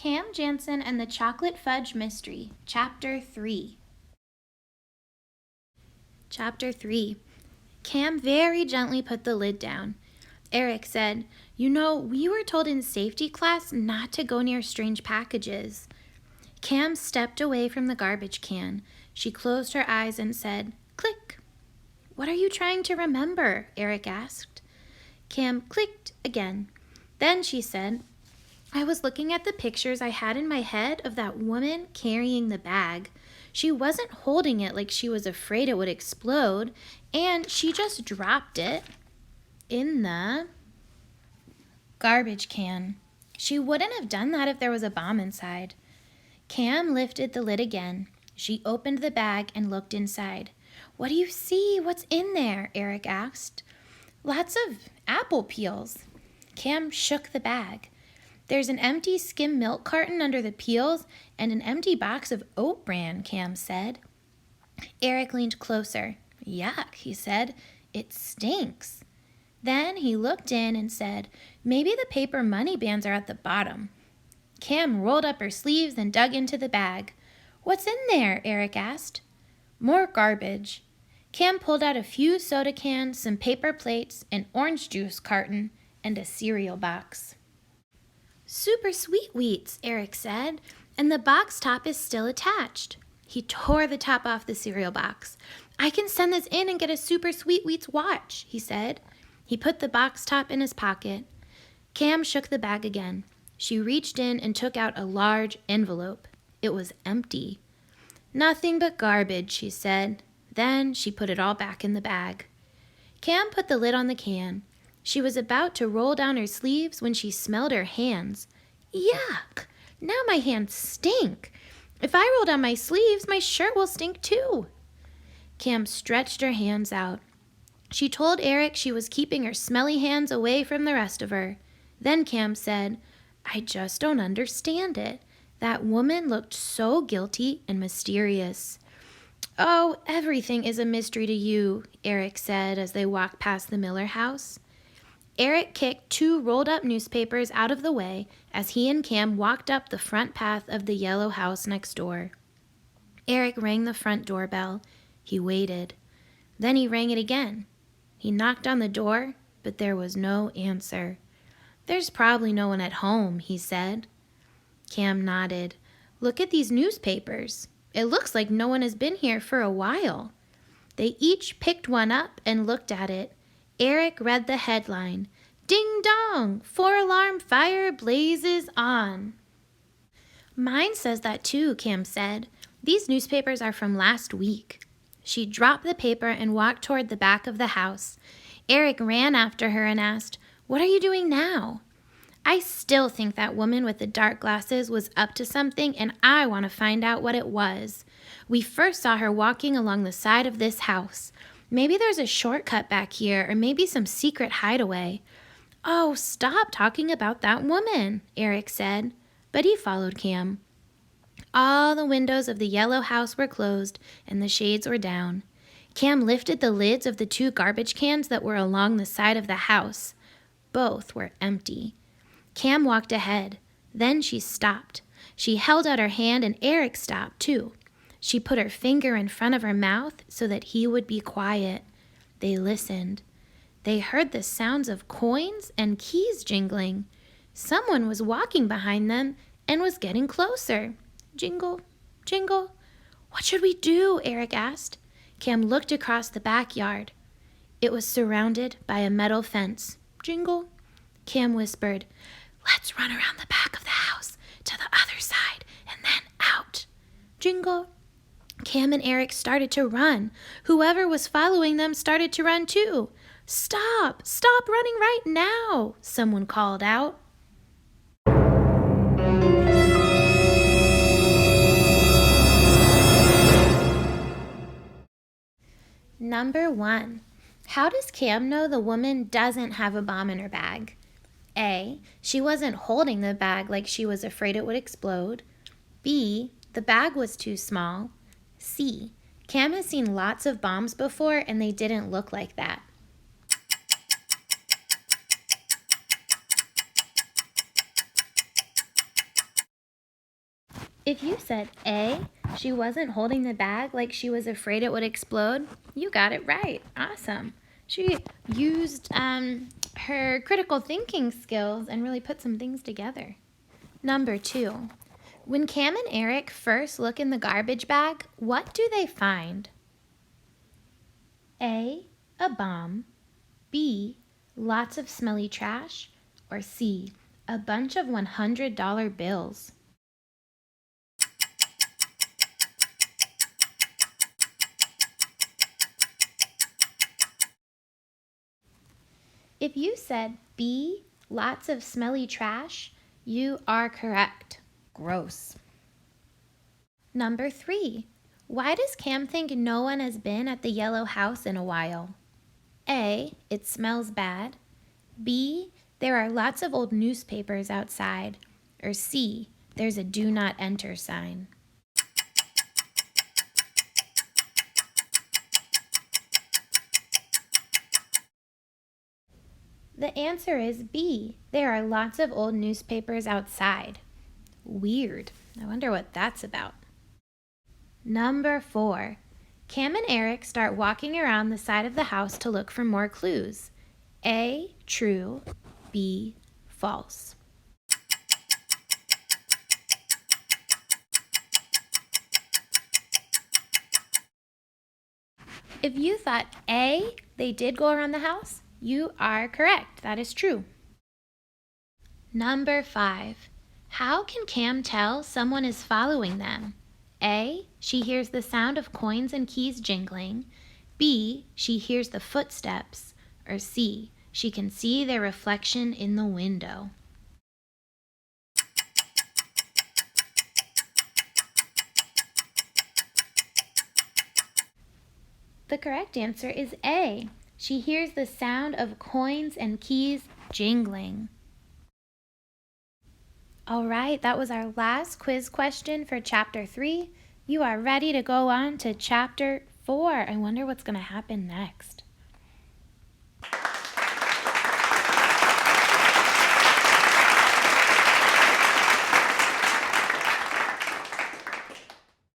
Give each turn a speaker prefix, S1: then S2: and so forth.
S1: Cam Jansen and the Chocolate Fudge Mystery, Chapter 3. Chapter 3. Cam very gently put the lid down. Eric said, we were told in safety class not to go near strange packages. Cam stepped away from the garbage can. She closed her eyes and said, click. What are you trying to remember? Eric asked. Cam clicked again. Then she said, I was looking at the pictures I had in my head of that woman carrying the bag. She wasn't holding it like she was afraid it would explode, and she just dropped it in the garbage can. She wouldn't have done that if there was a bomb inside. Cam lifted the lid again. She opened the bag and looked inside. What do you see? What's in there? Eric asked. Lots of apple peels. Cam shook the bag. There's an empty skim milk carton under the peels and an empty box of oat bran, Cam said. Eric leaned closer. Yuck, he said. It stinks. Then he looked in and said, maybe the paper money bands are at the bottom. Cam rolled up her sleeves and dug into the bag. What's in there? Eric asked. More garbage. Cam pulled out a few soda cans, some paper plates, an orange juice carton, and a cereal box. Super sweet wheats, Eric said, and the box top is still attached. He tore the top off the cereal box. I can send this in and get a super sweet wheats watch, he said. He put the box top in his pocket. Cam shook the bag again. She reached in and took out a large envelope. It was empty. Nothing but garbage, she said. Then she put it all back in the bag. Cam put the lid on the can. She was about to roll down her sleeves when she smelled her hands. Yuck! Now my hands stink. If I roll down my sleeves, my shirt will stink too. Cam stretched her hands out. She told Eric she was keeping her smelly hands away from the rest of her. Then Cam said, I just don't understand it. That woman looked so guilty and mysterious. Oh, everything is a mystery to you, Eric said as they walked past the Miller house. Eric kicked 2 rolled-up newspapers out of the way as he and Cam walked up the front path of the yellow house next door. Eric rang the front doorbell. He waited. Then he rang it again. He knocked on the door, but there was no answer. There's probably no one at home, he said. Cam nodded. Look at these newspapers. It looks like no one has been here for a while. They each picked one up and looked at it. Eric read the headline, Ding dong, 4-alarm fire blazes on. Mine says that too, Cam said. These newspapers are from last week. She dropped the paper and walked toward the back of the house. Eric ran after her and asked, What are you doing now? I still think that woman with the dark glasses was up to something, and I want to find out what it was. We first saw her walking along the side of this house. Maybe there's a shortcut back here, or maybe some secret hideaway. Oh, stop talking about that woman, Eric said, but he followed Cam. All the windows of the yellow house were closed, and the shades were down. Cam lifted the lids of the 2 garbage cans that were along the side of the house. Both were empty. Cam walked ahead. Then she stopped. She held out her hand, and Eric stopped, too. She put her finger in front of her mouth so that he would be quiet. They listened. They heard the sounds of coins and keys jingling. Someone was walking behind them and was getting closer. Jingle, jingle. What should we do? Eric asked. Cam looked across the backyard. It was surrounded by a metal fence. Jingle. Cam whispered, Let's run around the back of the house to the other side and then out. Jingle. Cam and Eric started to run. Whoever was following them started to run too. Stop! Stop running right now! Someone called out. Number 1. How does Cam know the woman doesn't have a bomb in her bag? A. She wasn't holding the bag like she was afraid it would explode. B. The bag was too small. C. Cam has seen lots of bombs before and they didn't look like that. If you said A, she wasn't holding the bag like she was afraid it would explode, you got it right. Awesome. She used her critical thinking skills and really put some things together. Number 2. When Cam and Eric first look in the garbage bag, what do they find? A, a bomb, B, lots of smelly trash, or C, a bunch of $100 bills? If you said B, lots of smelly trash, you are correct. Gross. Number 3. Why does Cam think no one has been at the yellow house in a while? A, it smells bad. B, there are lots of old newspapers outside. Or C, there's a do not enter sign. The answer is B, there are lots of old newspapers outside. Weird. I wonder what that's about. Number 4. Cam and Eric start walking around the side of the house to look for more clues. A, true. B, false. If you thought A, they did go around the house, you are correct. That is true. Number 5. How can Cam tell someone is following them? A, she hears the sound of coins and keys jingling. B, she hears the footsteps. Or C, she can see their reflection in the window. The correct answer is A. She hears the sound of coins and keys jingling. All right, that was our last quiz question for Chapter 3. You are ready to go on to Chapter 4. I wonder what's going to happen next.